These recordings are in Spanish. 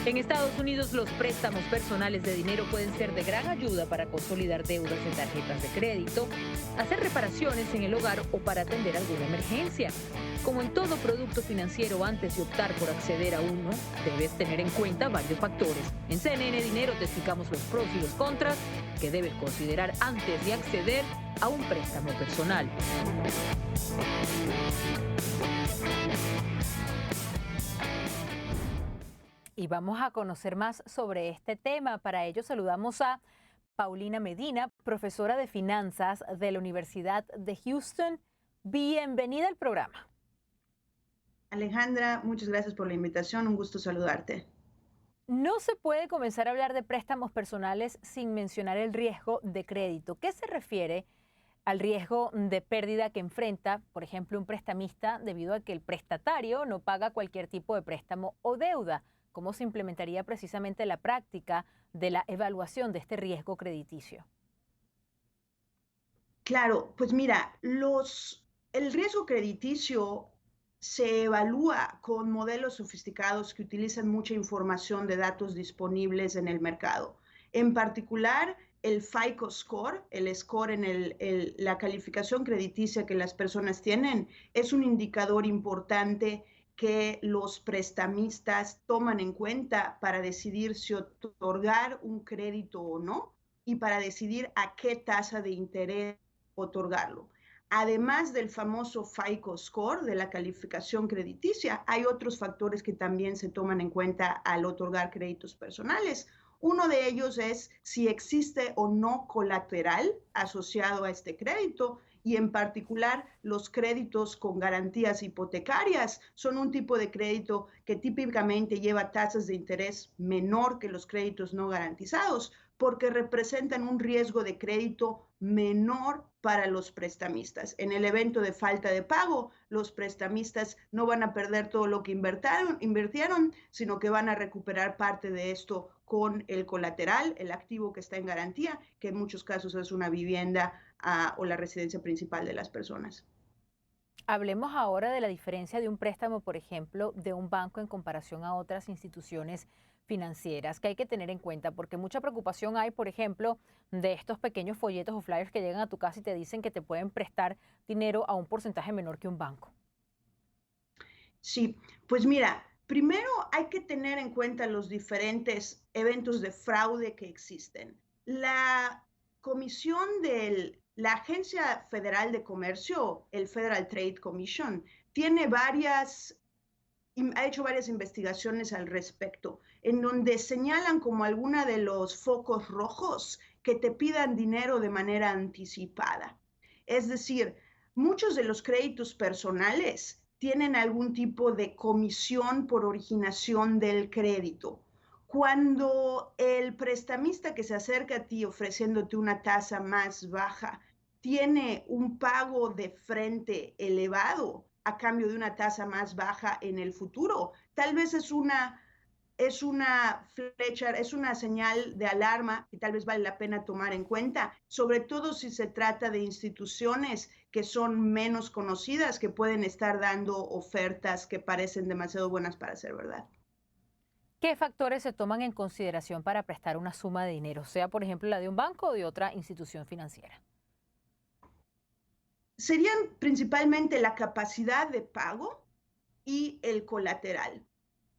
En Estados Unidos, los préstamos personales de dinero pueden ser de gran ayuda para consolidar deudas de tarjetas de crédito, hacer reparaciones en el hogar o para atender alguna emergencia. Como en todo producto financiero, antes de optar por acceder a uno, debes tener en cuenta varios factores. En CNN Dinero te explicamos los pros y los contras que debes considerar antes de acceder a un préstamo personal. Y vamos a conocer más sobre este tema. Para ello saludamos a Paulina Medina, profesora de finanzas de la Universidad de Houston. Bienvenida al programa. Alejandra, muchas gracias por la invitación. Un gusto saludarte. No se puede comenzar a hablar de préstamos personales sin mencionar el riesgo de crédito. ¿Qué se refiere al riesgo de pérdida que enfrenta, por ejemplo, un prestamista debido a que el prestatario no paga cualquier tipo de préstamo o deuda? ¿Cómo se implementaría precisamente la práctica de la evaluación de este riesgo crediticio? Claro, pues mira, el riesgo crediticio se evalúa con modelos sofisticados que utilizan mucha información de datos disponibles en el mercado. En particular, el FICO score, el score en la calificación crediticia que las personas tienen, es un indicador importante que los prestamistas toman en cuenta para decidir si otorgar un crédito o no y para decidir a qué tasa de interés otorgarlo. Además del famoso FICO score de la calificación crediticia, hay otros factores que también se toman en cuenta al otorgar créditos personales. Uno de ellos es si existe o no colateral asociado a este crédito y en particular los créditos con garantías hipotecarias son un tipo de crédito que típicamente lleva tasas de interés menor que los créditos no garantizados porque representan un riesgo de crédito menor para los prestamistas. En el evento de falta de pago, los prestamistas no van a perder todo lo que invirtieron, sino que van a recuperar parte de esto con el colateral, el activo que está en garantía, que en muchos casos es una vivienda o la residencia principal de las personas. Hablemos ahora de la diferencia de un préstamo, por ejemplo, de un banco en comparación a otras instituciones financieras que hay que tener en cuenta, porque mucha preocupación hay, por ejemplo, de estos pequeños folletos o flyers que llegan a tu casa y te dicen que te pueden prestar dinero a un porcentaje menor que un banco. Sí, pues mira, primero hay que tener en cuenta los diferentes eventos de fraude que existen. La Agencia Federal de Comercio, el Federal Trade Commission, ha hecho varias investigaciones al respecto, en donde señalan como alguna de los focos rojos que te pidan dinero de manera anticipada. Es decir, muchos de los créditos personales tienen algún tipo de comisión por originación del crédito. Cuando el prestamista que se acerca a ti ofreciéndote una tasa más baja tiene un pago de frente elevado a cambio de una tasa más baja en el futuro, tal vez es una señal de alarma que tal vez vale la pena tomar en cuenta, sobre todo si se trata de instituciones que son menos conocidas, que pueden estar dando ofertas que parecen demasiado buenas para ser verdad. ¿Qué factores se toman en consideración para prestar una suma de dinero, sea por ejemplo la de un banco o de otra institución financiera? Serían principalmente la capacidad de pago y el colateral.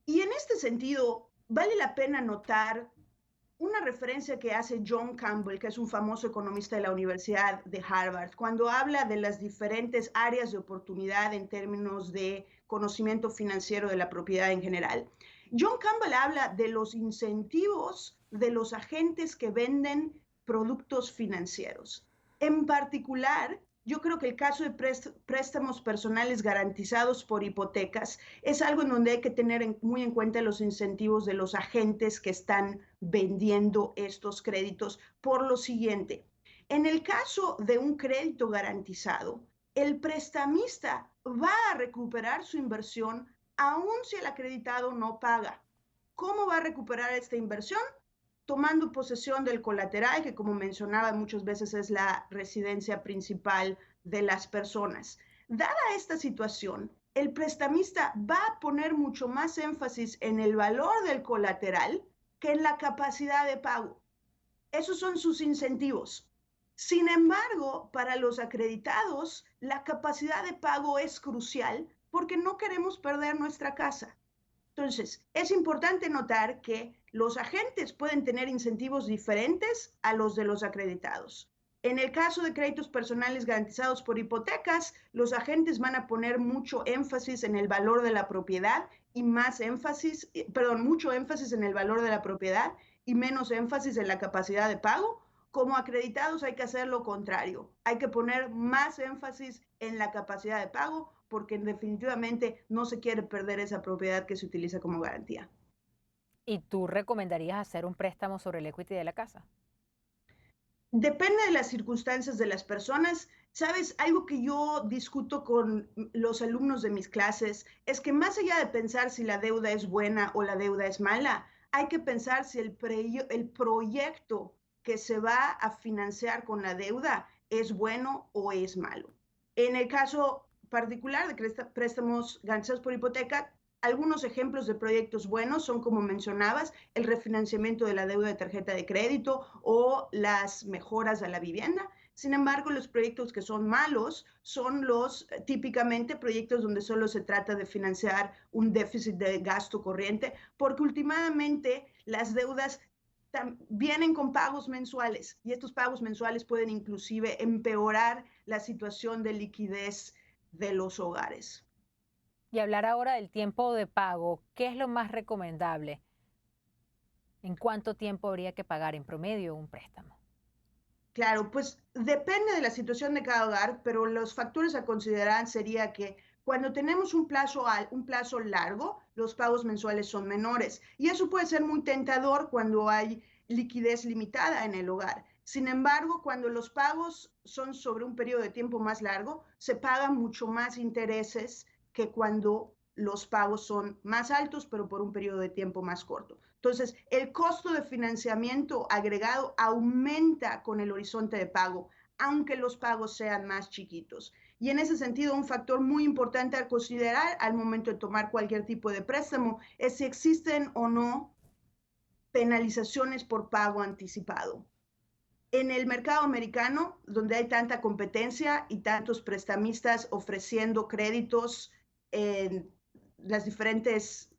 Y en este sentido, vale la pena notar una referencia que hace John Campbell, que es un famoso economista de la Universidad de Harvard, cuando habla de las diferentes áreas de oportunidad en términos de conocimiento financiero de la propiedad en general. John Campbell habla de los incentivos de los agentes que venden productos financieros. En particular, yo creo que el caso de préstamos personales garantizados por hipotecas es algo en donde hay que tener muy en cuenta los incentivos de los agentes que están vendiendo estos créditos por lo siguiente. En el caso de un crédito garantizado, el prestamista va a recuperar su inversión aun si el acreditado no paga. ¿Cómo va a recuperar esta inversión? Tomando posesión del colateral, que como mencionaba muchas veces es la residencia principal de las personas. Dada esta situación, el prestamista va a poner mucho más énfasis en el valor del colateral que en la capacidad de pago. Esos son sus incentivos. Sin embargo, para los acreditados, la capacidad de pago es crucial porque no queremos perder nuestra casa. Entonces, es importante notar que los agentes pueden tener incentivos diferentes a los de los acreditados. En el caso de créditos personales garantizados por hipotecas, los agentes van a poner mucho énfasis en el valor de la propiedad y mucho énfasis en el valor de la propiedad y menos énfasis en la capacidad de pago. Como acreditados hay que hacer lo contrario, hay que poner más énfasis en la capacidad de pago porque definitivamente no se quiere perder esa propiedad que se utiliza como garantía. ¿Y tú recomendarías hacer un préstamo sobre el equity de la casa? Depende de las circunstancias de las personas. Sabes, algo que yo discuto con los alumnos de mis clases es que más allá de pensar si la deuda es buena o la deuda es mala, hay que pensar si el proyecto que se va a financiar con la deuda es bueno o es malo. En el caso particular de préstamos garantizados por hipoteca, algunos ejemplos de proyectos buenos son, como mencionabas, el refinanciamiento de la deuda de tarjeta de crédito o las mejoras a la vivienda. Sin embargo, los proyectos que son malos son los típicamente proyectos donde solo se trata de financiar un déficit de gasto corriente, porque últimamente las deudas vienen con pagos mensuales y estos pagos mensuales pueden inclusive empeorar la situación de liquidez de los hogares. Y hablar ahora del tiempo de pago, ¿qué es lo más recomendable? ¿En cuánto tiempo habría que pagar en promedio un préstamo? Claro, pues depende de la situación de cada hogar, pero los factores a considerar sería que cuando tenemos un plazo largo, los pagos mensuales son menores y eso puede ser muy tentador cuando hay liquidez limitada en el hogar. Sin embargo, cuando los pagos son sobre un periodo de tiempo más largo, se pagan mucho más intereses que cuando los pagos son más altos, pero por un periodo de tiempo más corto. Entonces, el costo de financiamiento agregado aumenta con el horizonte de pago, aunque los pagos sean más chiquitos. Y en ese sentido, un factor muy importante a considerar al momento de tomar cualquier tipo de préstamo es si existen o no penalizaciones por pago anticipado. En el mercado americano, donde hay tanta competencia y tantos prestamistas ofreciendo créditos en las diferentes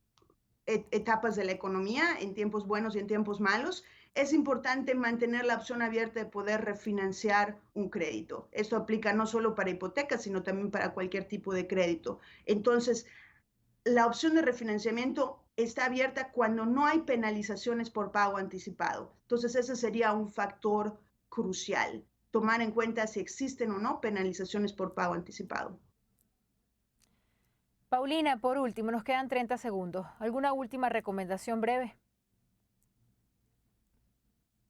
etapas de la economía, en tiempos buenos y en tiempos malos, es importante mantener la opción abierta de poder refinanciar un crédito. Esto aplica no solo para hipotecas, sino también para cualquier tipo de crédito. Entonces, la opción de refinanciamiento está abierta cuando no hay penalizaciones por pago anticipado. Entonces, ese sería un factor crucial, tomar en cuenta si existen o no penalizaciones por pago anticipado. Paulina, por último, nos quedan 30 segundos. ¿Alguna última recomendación breve?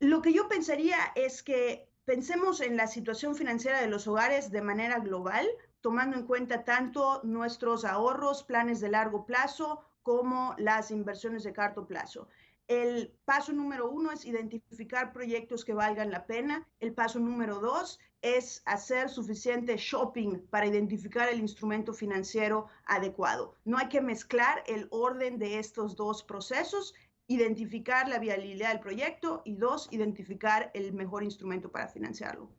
Lo que yo pensaría es que pensemos en la situación financiera de los hogares de manera global, tomando en cuenta tanto nuestros ahorros, planes de largo plazo, como las inversiones de corto plazo. El paso número 1 es identificar proyectos que valgan la pena. El paso número 2 es hacer suficiente shopping para identificar el instrumento financiero adecuado. No hay que mezclar el orden de estos dos procesos, identificar la viabilidad del proyecto y 2, identificar el mejor instrumento para financiarlo.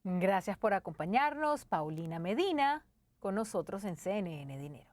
Gracias por acompañarnos, Paulina Medina, con nosotros en CNN Dinero.